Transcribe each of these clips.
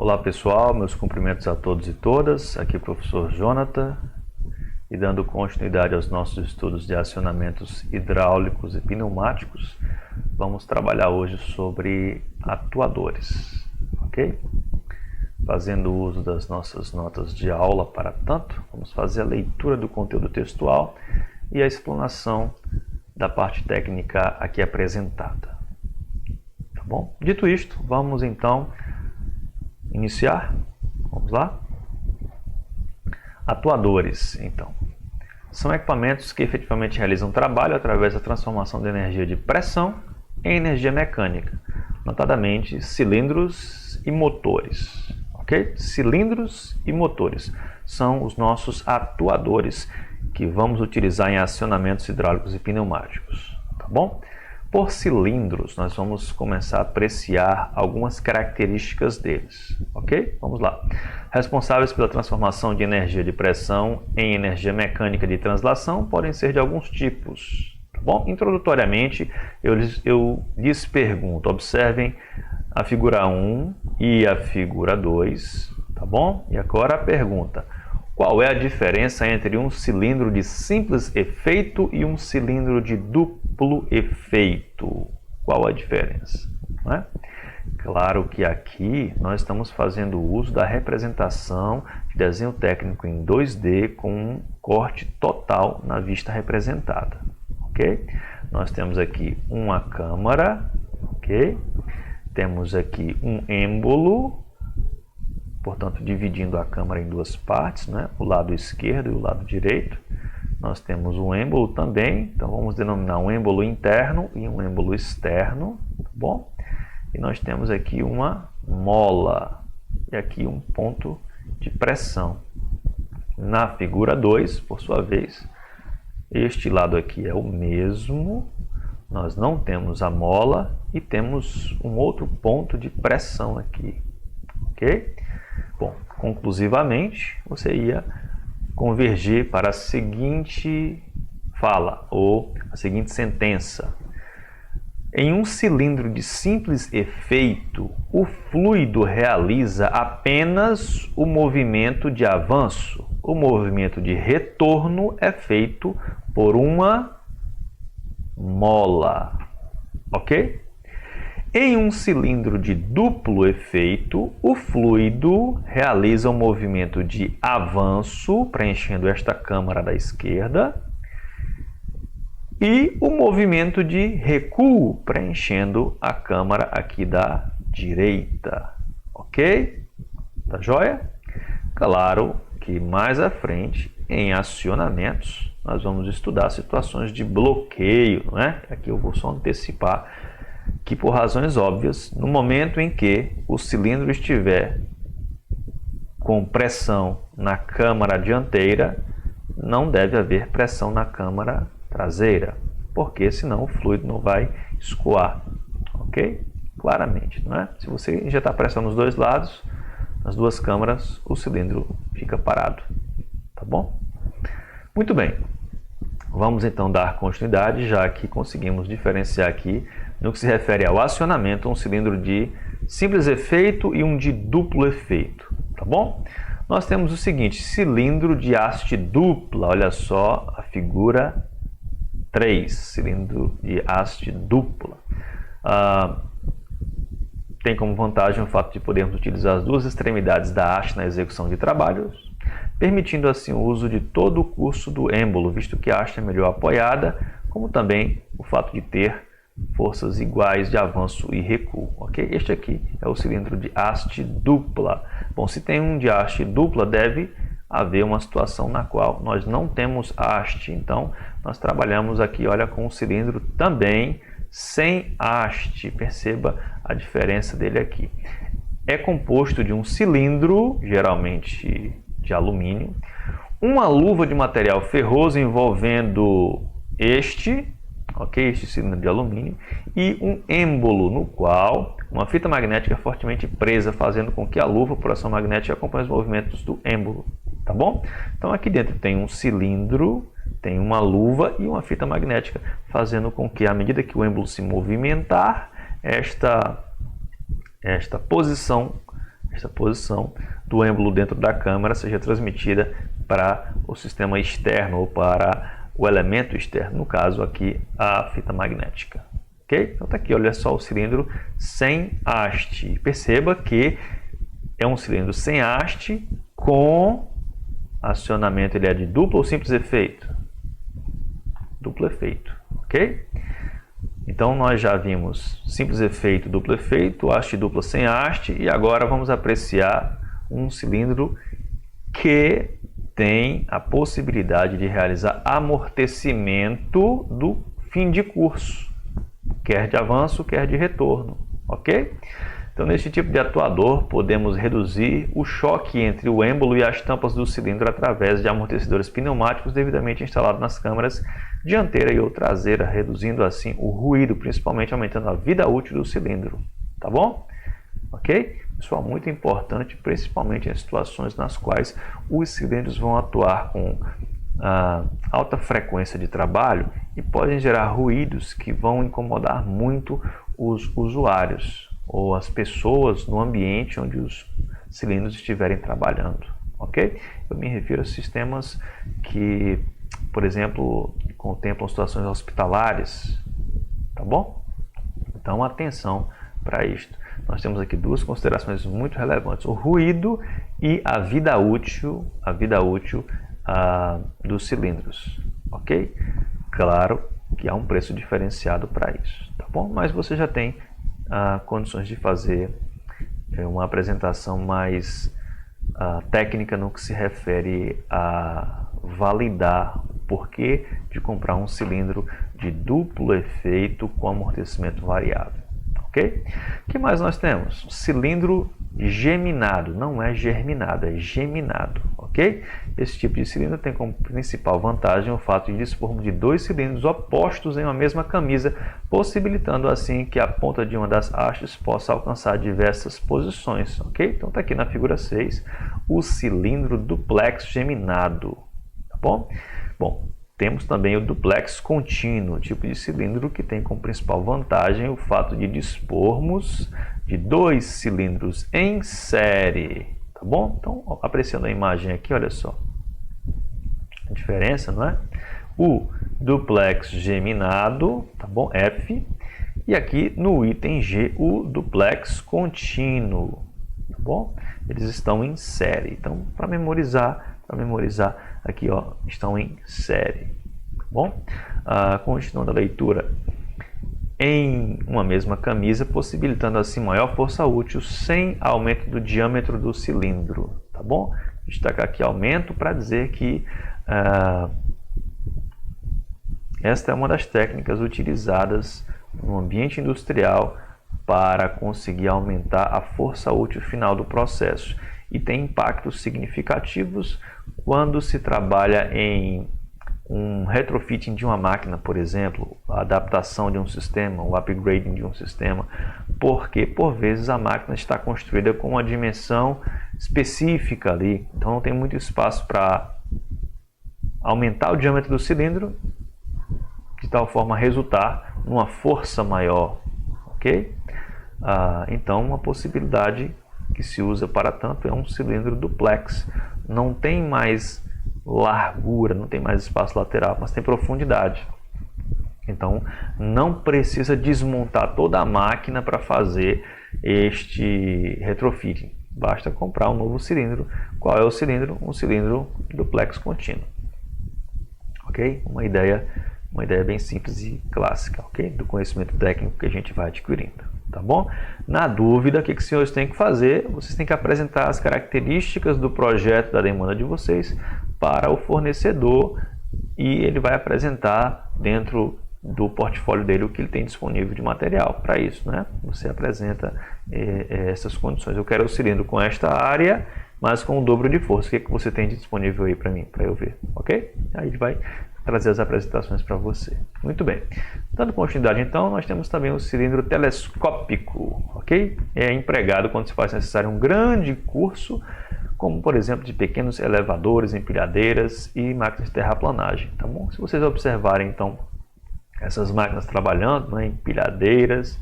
Olá pessoal, meus cumprimentos a todos e todas, aqui é o professor Jonathan e dando continuidade aos nossos estudos de acionamentos hidráulicos e pneumáticos, vamos trabalhar hoje sobre atuadores, ok? Fazendo uso das nossas notas de aula para tanto, vamos fazer a leitura do conteúdo textual e a explanação da parte técnica aqui apresentada, tá bom? Dito isto, vamos então iniciar. Vamos lá? Atuadores, então, são equipamentos que efetivamente realizam trabalho através da transformação de energia de pressão em energia mecânica, notadamente cilindros e motores. Ok? Cilindros e motores são os nossos atuadores que vamos utilizar em acionamentos hidráulicos e pneumáticos, tá bom? Por cilindros, nós vamos começar a apreciar algumas características deles, ok? Vamos lá. Responsáveis pela transformação de energia de pressão em energia mecânica de translação podem ser de alguns tipos, tá bom? Introdutoriamente, eu lhes pergunto, observem a figura 1 e a figura 2, tá bom? E agora a pergunta: qual é a diferença entre um cilindro de simples efeito e um cilindro de duplo efeito? Qual a diferença? Não é? Claro que aqui nós estamos fazendo uso da representação de desenho técnico em 2D com um corte total na vista representada. Ok? Nós temos aqui uma câmara, ok? Temos aqui um êmbolo, portanto, dividindo a câmara em duas partes, né? O lado esquerdo e o lado direito. Nós temos um êmbolo também, então vamos denominar um êmbolo interno e um êmbolo externo, tá bom? E nós temos aqui uma mola e aqui um ponto de pressão. Na figura 2, por sua vez, este lado aqui é o mesmo, nós não temos a mola e temos um outro ponto de pressão aqui, ok? Bom, conclusivamente, você ia convergir para a seguinte fala, ou a seguinte sentença. Em um cilindro de simples efeito, o fluido realiza apenas o movimento de avanço. O movimento de retorno é feito por uma mola, ok? Em um cilindro de duplo efeito, o fluido realiza um movimento de avanço, preenchendo esta câmara da esquerda, e o movimento de recuo, preenchendo a câmara aqui da direita. Ok? Tá joia? Claro que mais à frente, em acionamentos, nós vamos estudar situações de bloqueio, não é? Aqui eu vou só antecipar que, por razões óbvias, no momento em que o cilindro estiver com pressão na câmara dianteira, não deve haver pressão na câmara traseira, porque senão o fluido não vai escoar, ok? Claramente, não é? Se você injetar pressão nos dois lados, nas duas câmaras, o cilindro fica parado, tá bom? Muito bem, vamos então dar continuidade, já que conseguimos diferenciar aqui no que se refere ao acionamento, um cilindro de simples efeito e um de duplo efeito, tá bom? Nós temos o seguinte, cilindro de haste dupla, olha só a figura 3, cilindro de haste dupla. Tem como vantagem o fato de podermos utilizar as duas extremidades da haste na execução de trabalhos, permitindo assim o uso de todo o curso do êmbolo, visto que a haste é melhor apoiada, como também o fato de ter forças iguais de avanço e recuo, ok? Este aqui é o cilindro de haste dupla. Bom, se tem um de haste dupla, deve haver uma situação na qual nós não temos haste, então nós trabalhamos aqui, olha, com um cilindro também sem haste. Perceba a diferença dele aqui. É composto de um cilindro, geralmente de alumínio, uma luva de material ferroso envolvendo este cilindro de alumínio, e um êmbolo no qual uma fita magnética é fortemente presa, fazendo com que a luva, por ação magnética, acompanhe os movimentos do êmbolo, tá bom? Então aqui dentro tem um cilindro, tem uma luva e uma fita magnética, fazendo com que, à medida que o êmbolo se movimentar, esta posição essa posição do êmbolo dentro da câmara seja transmitida para o sistema externo ou para o elemento externo, no caso aqui a fita magnética. Ok? Então está aqui, olha só o cilindro sem haste. Perceba que é um cilindro sem haste com acionamento, ele é de duplo ou simples efeito? Duplo efeito, ok? Então nós já vimos simples efeito, duplo efeito, haste dupla sem haste, e agora vamos apreciar um cilindro que tem a possibilidade de realizar amortecimento do fim de curso, quer de avanço, quer de retorno, ok? Então, neste tipo de atuador, podemos reduzir o choque entre o êmbolo e as tampas do cilindro através de amortecedores pneumáticos devidamente instalados nas câmaras dianteira e ou traseira, reduzindo assim o ruído, principalmente aumentando a vida útil do cilindro, tá bom? Ok? Isso é muito importante, principalmente em situações nas quais os cilindros vão atuar com alta frequência de trabalho e podem gerar ruídos que vão incomodar muito os usuários ou as pessoas no ambiente onde os cilindros estiverem trabalhando, ok? Eu me refiro a sistemas que, por exemplo, contemplam situações hospitalares, tá bom? Então, atenção para isto. Nós temos aqui duas considerações muito relevantes: o ruído e a vida útil dos cilindros, ok? Claro que há um preço diferenciado para isso, tá bom? Mas você já tem condições de fazer uma apresentação mais técnica no que se refere a validar o porquê de comprar um cilindro de duplo efeito com amortecimento variável, ok? O que mais nós temos? Cilindro geminado, não é germinado, é geminado, ok? Esse tipo de cilindro tem como principal vantagem o fato de dispormos de dois cilindros opostos em uma mesma camisa, possibilitando assim que a ponta de uma das hastes possa alcançar diversas posições, ok? Então está aqui na figura 6 o cilindro duplex geminado, tá bom? Bom, temos também o duplex contínuo, tipo de cilindro que tem como principal vantagem o fato de dispormos de dois cilindros em série, tá bom? Então, apreciando a imagem aqui, olha só a diferença, não é? O duplex geminado, tá bom? F, e aqui no item G, o duplex contínuo, tá bom? Eles estão em série. Então, para memorizar aqui, ó, estão em série, tá bom? Continuando a leitura, em uma mesma camisa, possibilitando assim maior força útil sem aumento do diâmetro do cilindro, tá bom? Destacar aqui aumento para dizer que esta é uma das técnicas utilizadas no ambiente industrial para conseguir aumentar a força útil final do processo e tem impactos significativos quando se trabalha em um retrofitting de uma máquina, por exemplo, a adaptação de um sistema, o upgrading de um sistema, porque por vezes a máquina está construída com uma dimensão específica ali, então não tem muito espaço para aumentar o diâmetro do cilindro, de tal forma a resultar numa força maior, ok? Então uma possibilidade que se usa para tanto é um cilindro duplex, não tem mais largura, não tem mais espaço lateral, mas tem profundidade. Então não precisa desmontar toda a máquina para fazer este retrofitting. Basta comprar um novo cilindro. Qual é o cilindro? Um cilindro duplex contínuo. Ok? Uma ideia bem simples e clássica, ok? Do conhecimento técnico que a gente vai adquirindo, tá bom? Na dúvida, o que os senhores têm que fazer? Vocês têm que apresentar as características do projeto, da demanda de vocês para o fornecedor e ele vai apresentar dentro do portfólio dele o que ele tem disponível de material para isso, né? Você apresenta essas condições. Eu quero o cilindro com esta área, mas com o dobro de força. O que você tem de disponível aí para mim, para eu ver, ok? Aí ele vai trazer as apresentações para você. Muito bem. Dando continuidade, então, nós temos também o cilindro telescópico, ok? É empregado quando se faz necessário um grande curso, como, por exemplo, de pequenos elevadores, empilhadeiras e máquinas de terraplanagem, tá bom? Se vocês observarem, então, essas máquinas trabalhando, né, empilhadeiras,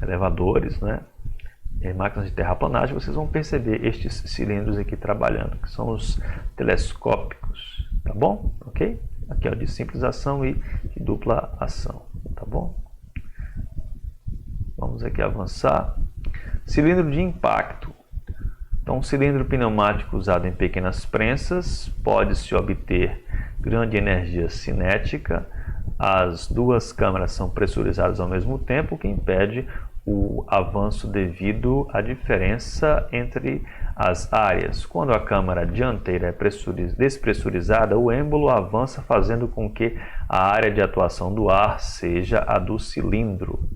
elevadores, né, máquinas de terraplanagem, vocês vão perceber estes cilindros aqui trabalhando, que são os telescópicos, tá bom? Ok? Aqui é o de simples ação e de dupla ação, tá bom? Vamos aqui avançar. Cilindro de impacto. Então, um cilindro pneumático usado em pequenas prensas pode-se obter grande energia cinética. As duas câmaras são pressurizadas ao mesmo tempo, o que impede o avanço devido à diferença entre as áreas. Quando a câmara dianteira é despressurizada, o êmbolo avança fazendo com que a área de atuação do ar seja a do cilindro.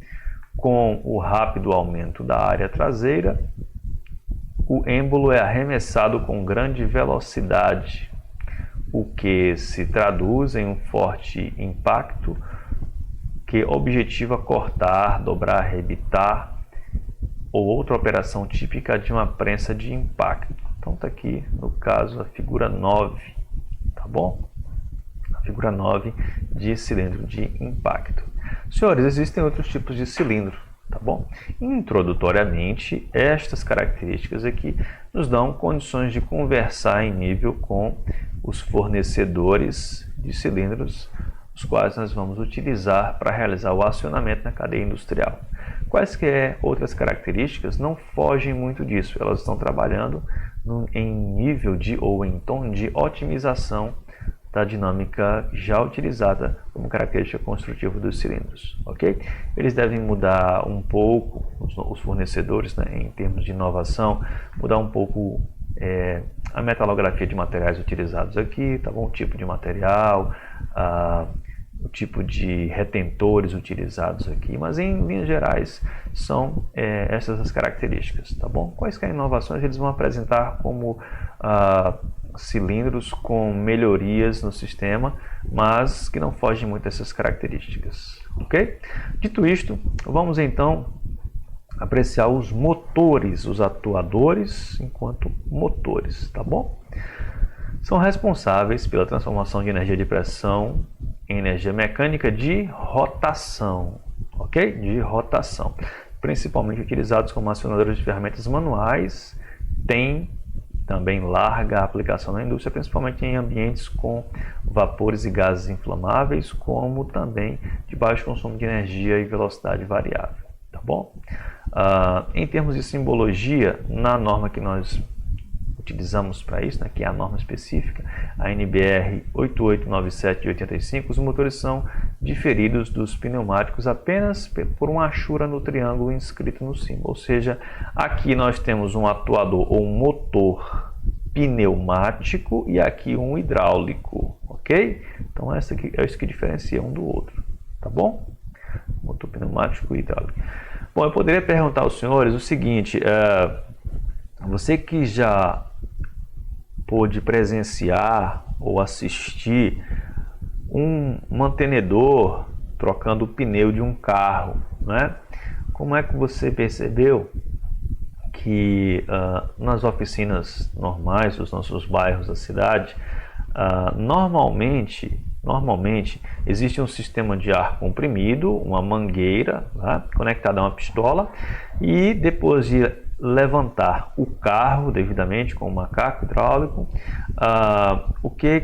Com o rápido aumento da área traseira, o êmbolo é arremessado com grande velocidade, o que se traduz em um forte impacto que objetiva cortar, dobrar, arrebitar ou outra operação típica de uma prensa de impacto. Então está aqui no caso a figura 9, tá bom? A figura 9 de cilindro de impacto. Senhores, existem outros tipos de cilindro, tá bom? Introdutoriamente, estas características aqui nos dão condições de conversar em nível com os fornecedores de cilindros, os quais nós vamos utilizar para realizar o acionamento na cadeia industrial. Quaisquer outras características não fogem muito disso, elas estão trabalhando em nível de ou em tom de otimização da dinâmica já utilizada como característica construtiva dos cilindros, ok? Eles devem mudar um pouco, os fornecedores, né, em termos de inovação, mudar um pouco a metalografia de materiais utilizados aqui, tá bom? O tipo de material, o tipo de retentores utilizados aqui, mas em linhas gerais são essas as características, tá bom? Quaisquer inovações eles vão apresentar como cilindros com melhorias no sistema, mas que não fogem muito dessas características, ok? Dito isto, vamos então apreciar os motores, os atuadores enquanto motores, tá bom? São responsáveis pela transformação de energia de pressão em energia mecânica de rotação, ok? De rotação. Principalmente utilizados como acionadores de ferramentas manuais, têm também larga aplicação na indústria, principalmente em ambientes com vapores e gases inflamáveis, como também de baixo consumo de energia e velocidade variável, tá bom? Em termos de simbologia, na norma que nós utilizamos para isso, né, que é a norma específica, a NBR 8897 de 85, os motores são diferidos dos pneumáticos apenas por uma achura no triângulo inscrito no símbolo. Ou seja, aqui nós temos um atuador ou um motor pneumático e aqui um hidráulico, ok? Então essa aqui é isso que diferencia um do outro, tá bom? Motor pneumático e hidráulico. Bom, eu poderia perguntar aos senhores o seguinte, você que já pôde presenciar ou assistir um mantenedor trocando o pneu de um carro, né? Como é que você percebeu que nas oficinas normais dos nossos bairros da cidade, normalmente existe um sistema de ar comprimido, uma mangueira, né, conectada a uma pistola, e depois de levantar o carro devidamente com um macaco hidráulico,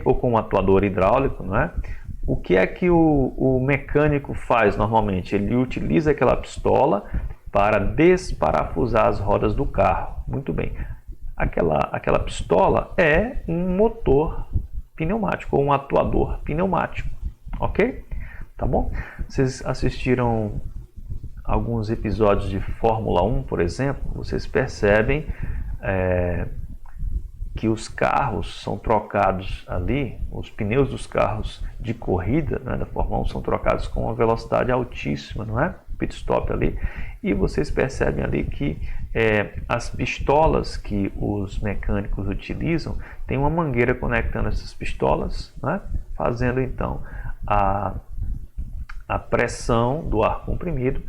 ou com um atuador hidráulico, né? O que é que o mecânico faz normalmente? Ele utiliza aquela pistola para desparafusar as rodas do carro. Muito bem. Aquela pistola é um motor pneumático ou um atuador pneumático, ok? Tá bom? Vocês assistiram alguns episódios de Fórmula 1, por exemplo, vocês percebem que os carros são trocados ali, os pneus dos carros de corrida, né, da Fórmula 1 são trocados com uma velocidade altíssima, não é? Pit stop ali, e vocês percebem ali que as pistolas que os mecânicos utilizam tem uma mangueira conectando essas pistolas, né, fazendo então a pressão do ar comprimido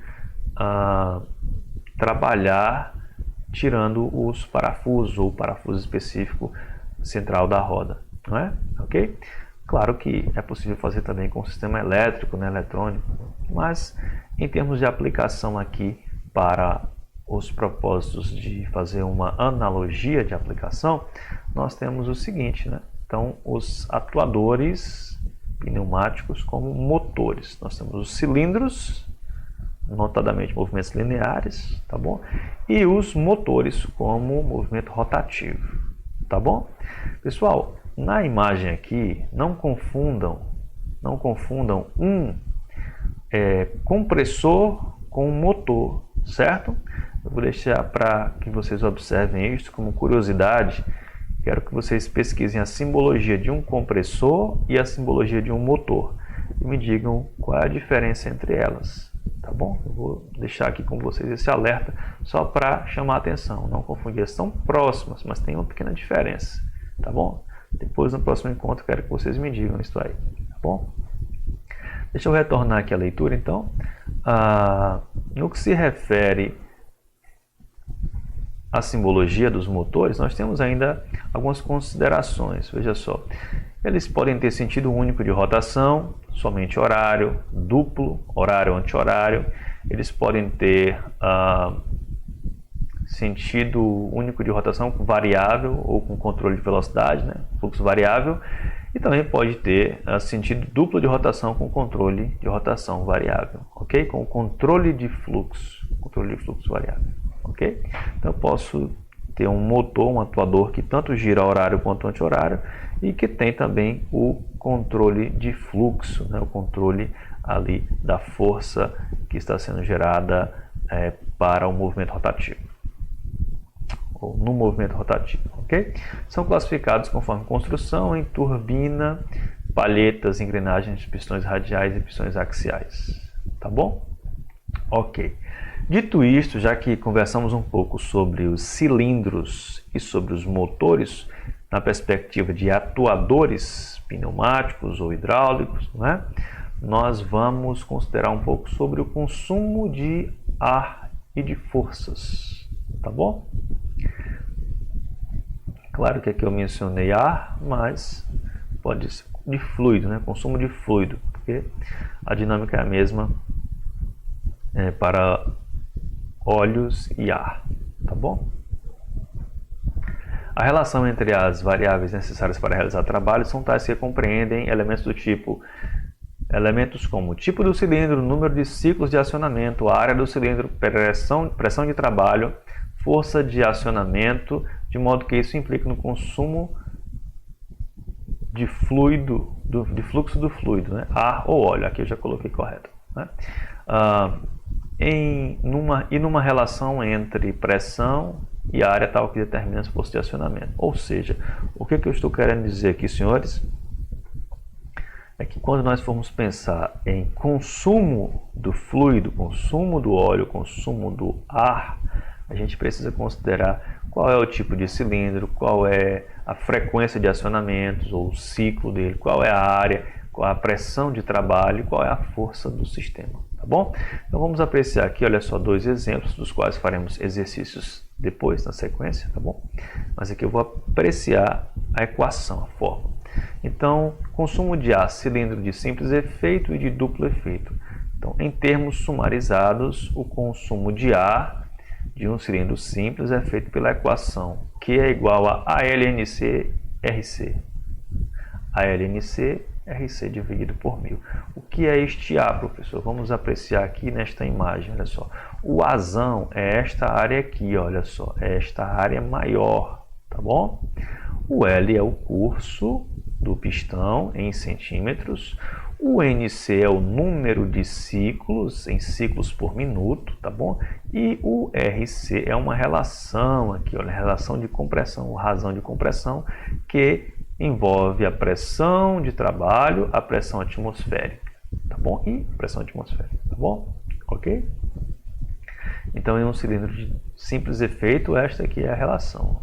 trabalhar tirando os parafusos ou o parafuso específico central da roda, não é? Ok? Claro que é possível fazer também com o sistema elétrico, né, eletrônico, mas em termos de aplicação aqui para os propósitos de fazer uma analogia de aplicação, nós temos o seguinte, né? Então, os atuadores pneumáticos como motores. Nós temos os cilindros, notadamente movimentos lineares, tá bom? E os motores como movimento rotativo, tá bom? Pessoal, na imagem aqui, não confundam um compressor com um motor, certo? Eu vou deixar para que vocês observem isso como curiosidade. Quero que vocês pesquisem a simbologia de um compressor e a simbologia de um motor e me digam qual é a diferença entre elas, tá bom? Eu vou deixar aqui com vocês esse alerta só para chamar a atenção, não confundir, elas são próximas, mas tem uma pequena diferença, tá bom? Depois, no próximo encontro, quero que vocês me digam isso aí, tá bom? Deixa eu retornar aqui a leitura, então. No que se refere à simbologia dos motores, nós temos ainda algumas considerações. Veja só, eles podem ter sentido único de rotação, somente horário, duplo, horário, anti-horário. Eles podem ter sentido único de rotação variável ou com controle de velocidade, né? Fluxo variável. E também pode ter sentido duplo de rotação com controle de rotação variável, ok? Com controle de fluxo variável, ok? Então eu posso ter um motor, um atuador que tanto gira horário quanto anti-horário e que tem também o controle de fluxo, né? O controle ali da força que está sendo gerada para o movimento rotativo. Ou no movimento rotativo, ok? São classificados conforme construção em turbina, palhetas, engrenagens, pistões radiais e pistões axiais, tá bom? Ok. Dito isto, já que conversamos um pouco sobre os cilindros e sobre os motores, na perspectiva de atuadores pneumáticos ou hidráulicos, né? Nós vamos considerar um pouco sobre o consumo de ar e de forças, tá bom? Claro que aqui eu mencionei ar, mas pode ser de fluido, né? Consumo de fluido, porque a dinâmica é a mesma para óleos e ar, tá bom? A relação entre as variáveis necessárias para realizar trabalho são tais que compreendem elementos como o tipo do cilindro, número de ciclos de acionamento, a área do cilindro, pressão de trabalho, força de acionamento, de modo que isso implica no consumo de fluido, de fluxo do fluido, né? Ar ou óleo, aqui eu já coloquei correto, né? Numa relação entre pressão e área tal que determina as forças de acionamento. Ou seja, o que eu estou querendo dizer aqui, senhores, é que quando nós formos pensar em consumo do fluido, consumo do óleo, consumo do ar, a gente precisa considerar qual é o tipo de cilindro, qual é a frequência de acionamentos ou o ciclo dele, qual é a área, qual é a pressão de trabalho, qual é a força do sistema, tá bom? Então vamos apreciar aqui, olha só, dois exemplos dos quais faremos exercícios depois na sequência, tá bom? Mas aqui eu vou apreciar a equação, a fórmula. Então, consumo de ar, cilindro de simples efeito e de duplo efeito. Então, em termos sumarizados, o consumo de ar de um cilindro simples é feito pela equação Q é igual a ALNC/RC. ALNC/RC dividido por 1000. O que é este A, professor? Vamos apreciar aqui nesta imagem, olha só. O Azão é esta área aqui, olha só. É esta área maior, tá bom? O L é o curso do pistão em centímetros. O NC é o número de ciclos, em ciclos por minuto, tá bom? E o RC é uma relação aqui, olha, relação de compressão, razão de compressão, que envolve a pressão de trabalho, a pressão atmosférica, tá bom? E pressão atmosférica, tá bom? Ok? Então, em um cilindro de simples efeito, esta aqui é a relação.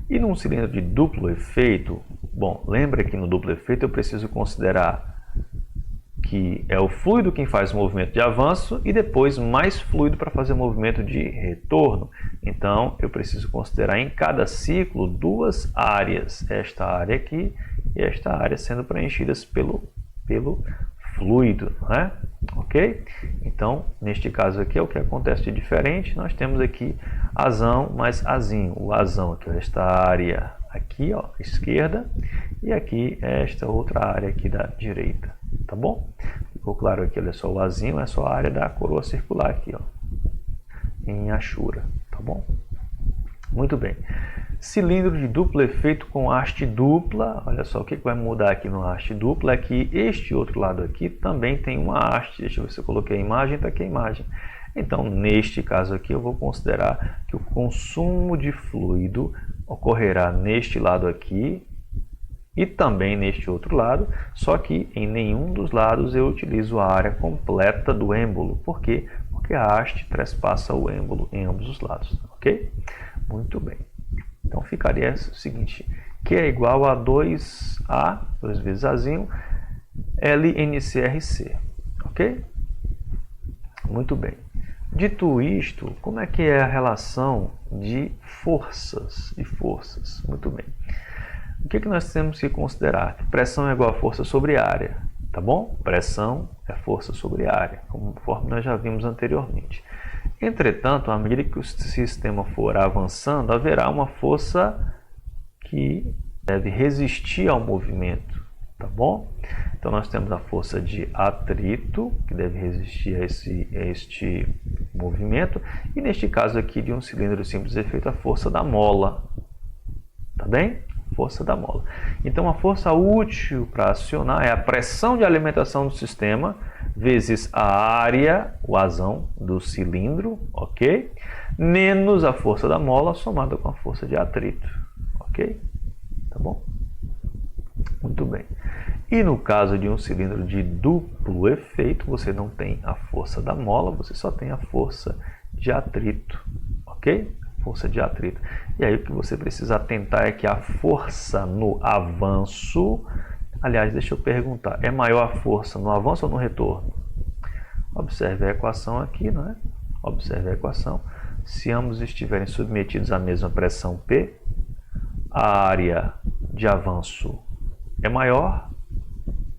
E num cilindro de duplo efeito, bom, lembra que no duplo efeito eu preciso considerar que é o fluido quem faz o movimento de avanço e depois mais fluido para fazer o movimento de retorno. Então, eu preciso considerar em cada ciclo duas áreas, esta área aqui e esta área sendo preenchidas pelo fluido, né? Ok? Então, neste caso aqui, é o que acontece de diferente. Nós temos aqui azão mais azinho. O azão aqui, esta área aqui, ó, esquerda, e aqui esta outra área aqui da direita, tá bom? Ficou claro aqui, olha só, o azinho é só a área da coroa circular aqui, ó, em Ashura, tá bom? Muito bem. Cilindro de duplo efeito com haste dupla. Olha só, o que vai mudar aqui no haste dupla é que este outro lado aqui também tem uma haste. Deixa eu ver se eu coloquei a imagem, está aqui a imagem. Então, neste caso aqui, eu vou considerar que o consumo de fluido ocorrerá neste lado aqui e também neste outro lado, só que em nenhum dos lados eu utilizo a área completa do êmbolo. Por quê? Porque a haste trespassa o êmbolo em ambos os lados, ok? Muito bem. Então ficaria o seguinte, Q é igual a 2A, 2 vezes Azinho, LNCRC, ok? Muito bem. Dito isto, como é que é a relação de forças? Muito bem. O que nós temos que considerar? Pressão é igual a força sobre área, tá bom? Pressão é força sobre área, conforme nós já vimos anteriormente. Entretanto, à medida que o sistema for avançando, haverá uma força que deve resistir ao movimento, tá bom? Então, nós temos a força de atrito, que deve resistir a este movimento, e neste caso aqui de um cilindro de simples efeito, a força da mola, tá bem? Força da mola. Então, a força útil para acionar é a pressão de alimentação do sistema vezes a área, o azão do cilindro, ok? Menos a força da mola somada com a força de atrito, ok? Tá bom? Muito bem. E no caso de um cilindro de duplo efeito, você não tem a força da mola, você só tem a força de atrito, ok? Força de atrito. E aí o que você precisa atentar é que a força no avanço, aliás, deixa eu perguntar, é maior a força no avanço ou no retorno? Observe a equação aqui, não é? Observe a equação. Se ambos estiverem submetidos à mesma pressão P, a área de avanço é maior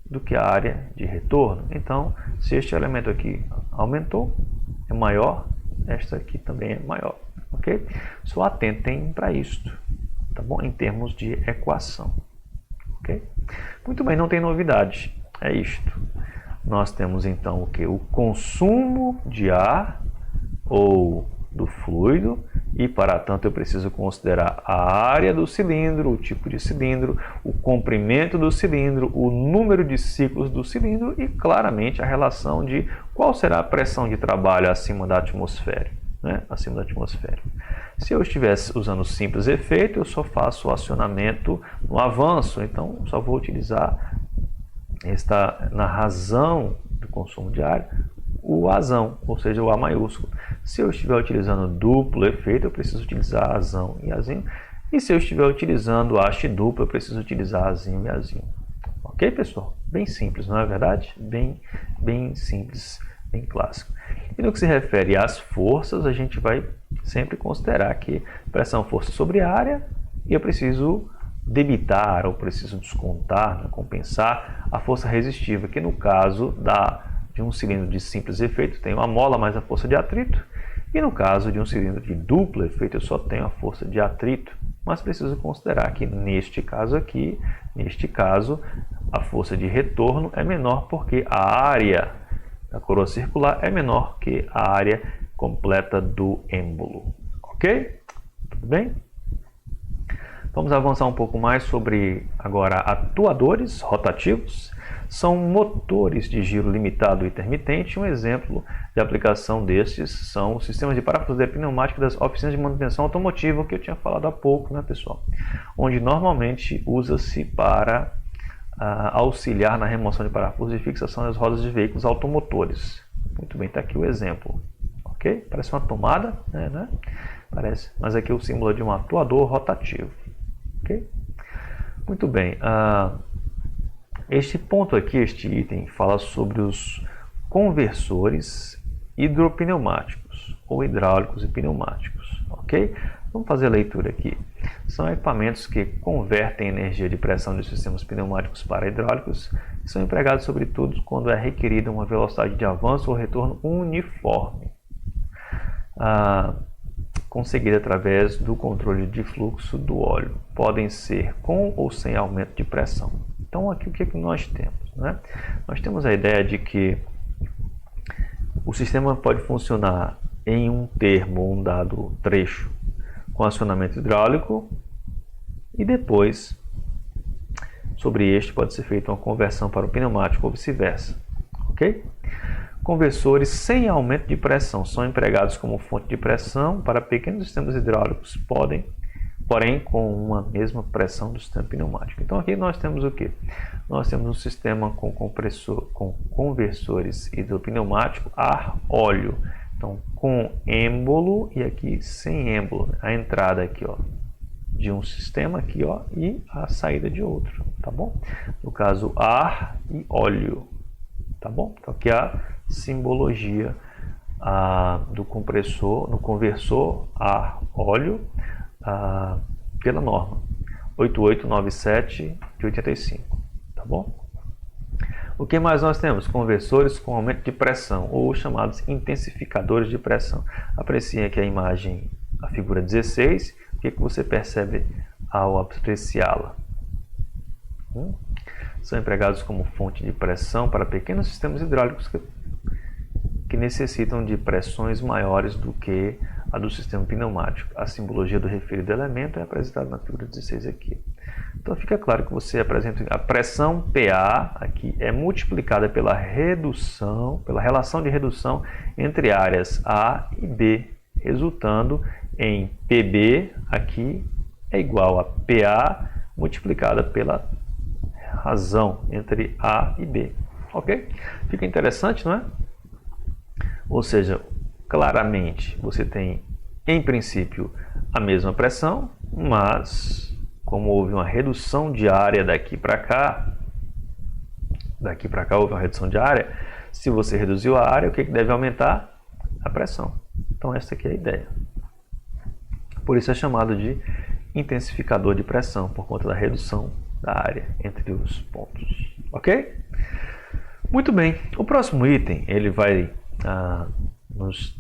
do que a área de retorno. Então, se este elemento aqui aumentou, é maior, esta aqui também é maior, ok? Só atentem para isto, tá bom? Em termos de equação, ok? Muito bem, não tem novidade, é isto. Nós temos então o que? O consumo de ar ou do fluido, e para tanto eu preciso considerar a área do cilindro, o tipo de cilindro, o comprimento do cilindro, o número de ciclos do cilindro e claramente a relação de qual será a pressão de trabalho acima da atmosfera, né? Acima da atmosfera. Se eu estivesse usando simples efeito, eu só faço o acionamento no avanço, então só vou utilizar na razão do consumo de ar o azão, ou seja, o A maiúsculo. Se eu estiver utilizando duplo efeito, eu preciso utilizar azão e azinho. E se eu estiver utilizando haste dupla, eu preciso utilizar azinho e azinho. Ok, pessoal? Bem simples, não é verdade? Bem simples, bem clássico. E no que se refere às forças, a gente vai sempre considerar que pressão, força sobre área, e eu preciso debitar, ou preciso descontar, né, compensar a força resistiva, que no caso de um cilindro de simples efeito tem uma mola mais a força de atrito, e no caso de um cilindro de duplo efeito eu só tenho a força de atrito, mas preciso considerar que neste caso a força de retorno é menor porque a área da coroa circular é menor que a área completa do êmbolo, ok? Tudo bem? Vamos avançar um pouco mais sobre agora atuadores rotativos. São motores de giro limitado e intermitente. Um exemplo de aplicação destes são os sistemas de parafusadeira pneumática das oficinas de manutenção automotiva, que eu tinha falado há pouco, né, pessoal? Onde normalmente usa-se para auxiliar na remoção de parafusos e fixação das rodas de veículos automotores. Muito bem, está aqui o exemplo. Ok? Parece uma tomada, né? Parece, mas aqui é o símbolo de um atuador rotativo. Ok? Muito bem. Este ponto aqui, este item, fala sobre os conversores hidropneumáticos ou hidráulicos e pneumáticos, ok? Vamos fazer a leitura aqui. São equipamentos que convertem energia de pressão de sistemas pneumáticos para hidráulicos e são empregados sobretudo quando é requerida uma velocidade de avanço ou retorno uniforme, conseguida através do controle de fluxo do óleo. Podem ser com ou sem aumento de pressão. Então aqui o que nós temos, né? Nós temos a ideia de que o sistema pode funcionar em um termo, um dado trecho, com acionamento hidráulico e depois, sobre este, pode ser feita uma conversão para o pneumático ou vice-versa. Ok? Conversores sem aumento de pressão são empregados como fonte de pressão para pequenos sistemas hidráulicos, porém com uma mesma pressão do sistema pneumático. Então aqui nós temos o que? Nós temos um sistema com conversores hidropneumático ar-óleo. Então com êmbolo e aqui sem êmbolo. A entrada aqui, ó, de um sistema aqui, ó, e a saída de outro, tá bom? No caso ar e óleo, tá bom? Então aqui a simbologia do compressor, no conversor ar-óleo, pela norma 8897 de 85, tá bom? O que mais nós temos? Conversores com aumento de pressão, ou chamados intensificadores de pressão. Apreciem aqui a imagem, a figura 16. O que você percebe ao apreciá-la? São empregados como fonte de pressão para pequenos sistemas hidráulicos que necessitam de pressões maiores do que a do sistema pneumático. A simbologia do referido elemento é apresentada na figura 16 aqui. Então fica claro que você apresenta a pressão PA aqui é multiplicada pela redução, pela relação de redução entre áreas A e B, resultando em PB aqui é igual a PA multiplicada pela razão entre A e B. Ok? Fica interessante, não é? Ou seja, claramente você tem, em princípio, a mesma pressão, mas como houve uma redução de área daqui para cá houve uma redução de área, se você reduziu a área, o que deve aumentar? A pressão. Então essa aqui é a ideia. Por isso é chamado de intensificador de pressão, por conta da redução da área entre os pontos. Ok? Muito bem. O próximo item, ele vai nos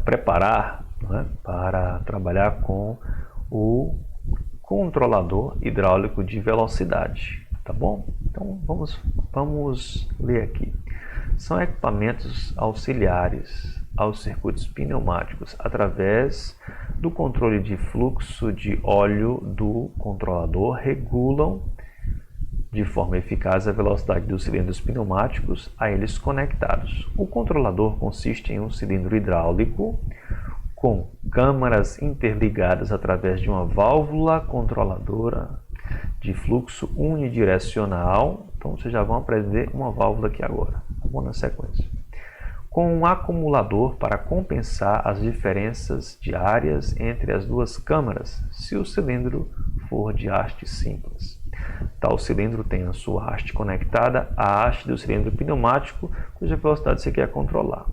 preparar, né, para trabalhar com o controlador hidráulico de velocidade, tá bom? Então vamos ler aqui. São equipamentos auxiliares aos circuitos pneumáticos através do controle de fluxo de óleo do controlador, regulam de forma eficaz a velocidade dos cilindros pneumáticos a eles conectados. O controlador consiste em um cilindro hidráulico com câmaras interligadas através de uma válvula controladora de fluxo unidirecional. Então vocês já vão aprender uma válvula aqui agora, tá bom? Na sequência. Com um acumulador para compensar as diferenças de áreas entre as duas câmaras, se o cilindro for de haste simples. Tal cilindro tem a sua haste conectada à haste do cilindro pneumático, cuja velocidade você quer controlar.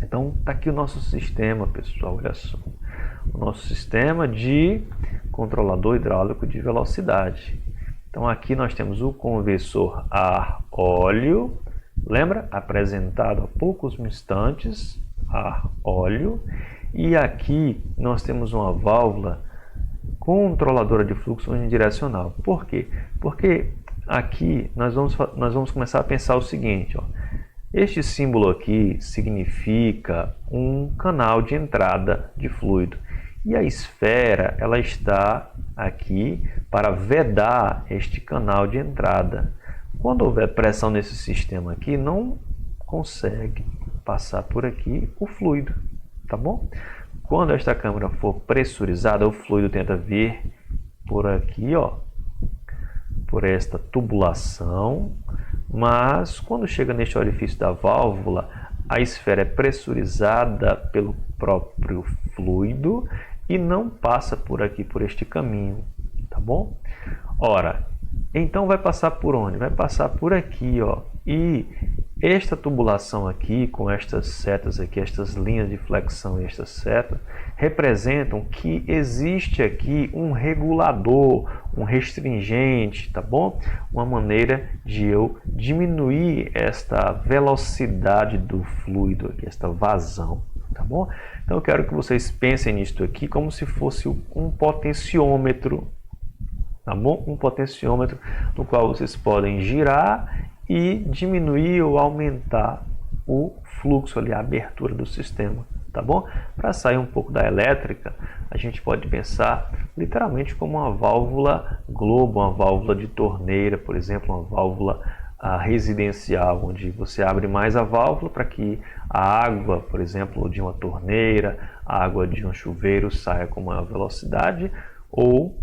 Então, está aqui o nosso sistema, pessoal, olha só. O nosso sistema de controlador hidráulico de velocidade. Então, aqui nós temos o conversor ar-óleo, lembra? Apresentado há poucos instantes, ar-óleo. E aqui nós temos uma válvula controladora de fluxo unidirecional. Por quê? Porque aqui nós vamos começar a pensar o seguinte, ó. Este símbolo aqui significa um canal de entrada de fluido. E a esfera, ela está aqui para vedar este canal de entrada. Quando houver pressão nesse sistema aqui, não consegue passar por aqui o fluido, tá bom? Quando esta câmara for pressurizada, o fluido tenta vir por aqui, ó, por esta tubulação, mas quando chega neste orifício da válvula, a esfera é pressurizada pelo próprio fluido e não passa por aqui, por este caminho, tá bom? Ora, então vai passar por onde? Vai passar por aqui, ó, e Esta tubulação aqui, com estas setas aqui, estas linhas de flexão e estas setas, representam que existe aqui um regulador, um restringente, tá bom? Uma maneira de eu diminuir esta velocidade do fluido aqui, esta vazão, tá bom? Então eu quero que vocês pensem nisso aqui como se fosse um potenciômetro, tá bom? Um potenciômetro no qual vocês podem girar e diminuir ou aumentar o fluxo ali, a abertura do sistema, tá bom? Para sair um pouco da elétrica, a gente pode pensar literalmente como uma válvula globo, uma válvula de torneira, por exemplo, uma válvula residencial, onde você abre mais a válvula para que a água, por exemplo, de uma torneira, a água de um chuveiro saia com maior velocidade, ou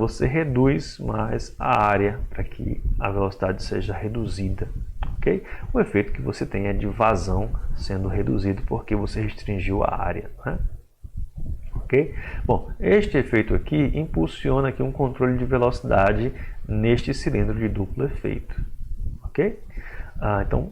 você reduz mais a área para que a velocidade seja reduzida, ok? O efeito que você tem é de vazão sendo reduzido porque você restringiu a área, né? Ok? Bom, este efeito aqui impulsiona aqui um controle de velocidade neste cilindro de duplo efeito, ok? Então,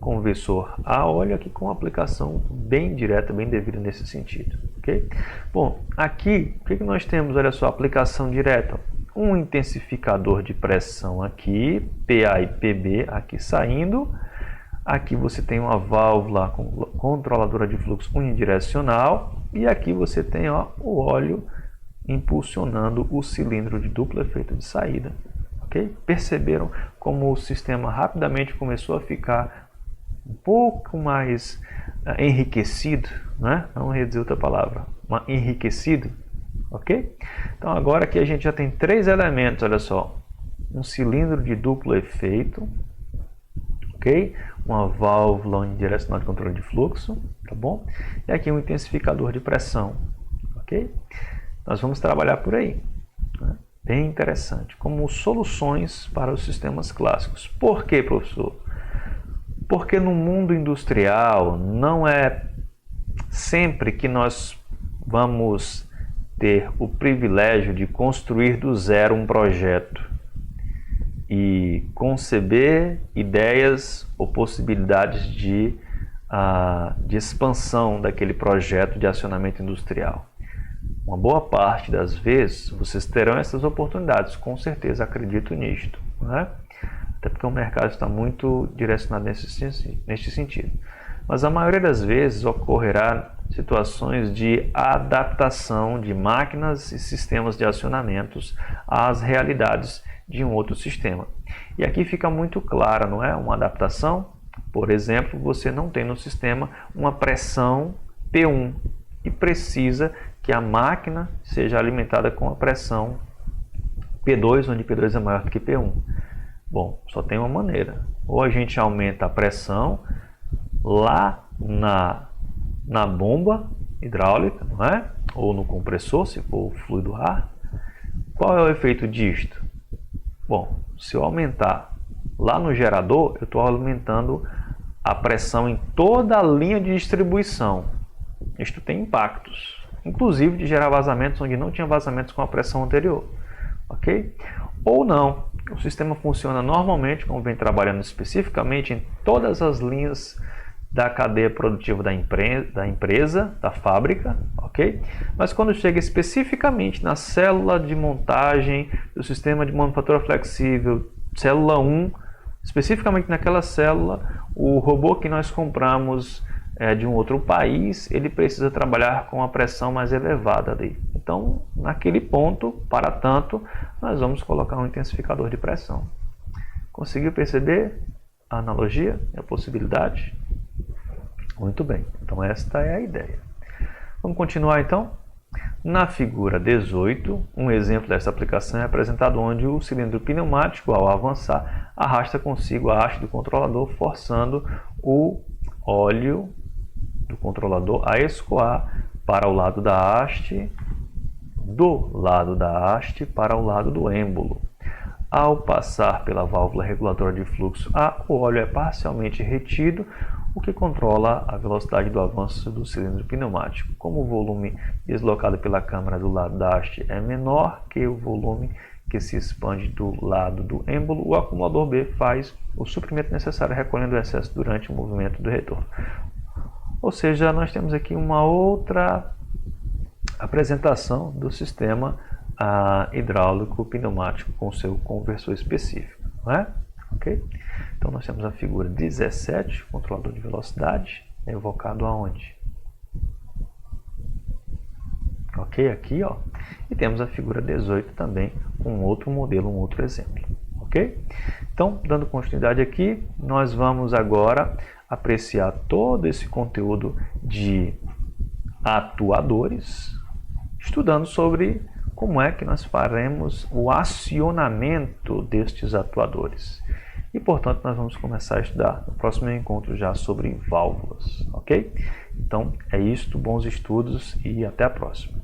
conversor a óleo aqui com aplicação bem direta, bem devida nesse sentido, ok? Bom, aqui o que nós temos? Olha só, aplicação direta, um intensificador de pressão aqui, PA e PB aqui saindo, aqui você tem uma válvula controladora de fluxo unidirecional e aqui você tem o óleo impulsionando o cilindro de duplo efeito de saída, ok? Perceberam como o sistema rapidamente começou a ficar um pouco mais enriquecido, né? Não ia dizer outra palavra, mas enriquecido, ok? Então agora aqui a gente já tem três elementos, olha só, um cilindro de duplo efeito, ok? Uma válvula unidirecional de controle de fluxo, tá bom? E aqui um intensificador de pressão, ok? Nós vamos trabalhar por aí, né? Bem interessante, como soluções para os sistemas clássicos. Por quê, professor? Porque no mundo industrial não é sempre que nós vamos ter o privilégio de construir do zero um projeto e conceber ideias ou possibilidades de expansão daquele projeto de acionamento industrial. Uma boa parte das vezes vocês terão essas oportunidades, com certeza acredito nisto, né? Até porque o mercado está muito direcionado neste sentido. Mas a maioria das vezes ocorrerá situações de adaptação de máquinas e sistemas de acionamentos às realidades de um outro sistema. E aqui fica muito clara, não é? Uma adaptação, por exemplo, você não tem no sistema uma pressão P1 e precisa que a máquina seja alimentada com a pressão P2, onde P2 é maior do que P1. Bom, só tem uma maneira. Ou a gente aumenta a pressão lá na bomba hidráulica, não é? Ou no compressor, se for o fluido ar. Qual é o efeito disto? Bom, se eu aumentar lá no gerador, eu estou aumentando a pressão em toda a linha de distribuição. Isto tem impactos, inclusive de gerar vazamentos onde não tinha vazamentos com a pressão anterior, ok? Ou não, o sistema funciona normalmente, como vem trabalhando especificamente em todas as linhas da cadeia produtiva da empresa, da fábrica, ok? Mas quando chega especificamente na célula de montagem do sistema de manufatura flexível, célula 1, especificamente naquela célula, o robô que nós compramos de um outro país, ele precisa trabalhar com a pressão mais elevada ali. Então, naquele ponto, para tanto, nós vamos colocar um intensificador de pressão. Conseguiu perceber a analogia, a possibilidade? Muito bem, então esta é a ideia. Vamos continuar então? Na figura 18, um exemplo dessa aplicação é apresentado onde o cilindro pneumático, ao avançar, arrasta consigo a haste do controlador, forçando o óleo do controlador a escoar para o lado da haste, do lado da haste para o lado do êmbolo. Ao passar pela válvula reguladora de fluxo A, o óleo é parcialmente retido, o que controla a velocidade do avanço do cilindro pneumático. Como o volume deslocado pela câmara do lado da haste é menor que o volume que se expande do lado do êmbolo, o acumulador B faz o suprimento necessário recolhendo o excesso durante o movimento do retorno. Ou seja, nós temos aqui uma outra apresentação do sistema hidráulico pneumático com seu conversor específico, não é? Ok? Então nós temos a figura 17, controlador de velocidade, evocado aonde? Ok, aqui, ó. E temos a figura 18 também, com um outro modelo, um outro exemplo. Ok? Então, dando continuidade aqui, nós vamos agora apreciar todo esse conteúdo de atuadores, estudando sobre como é que nós faremos o acionamento destes atuadores. E, portanto, nós vamos começar a estudar no próximo encontro já sobre válvulas, ok? Então, é isto, bons estudos e até a próxima.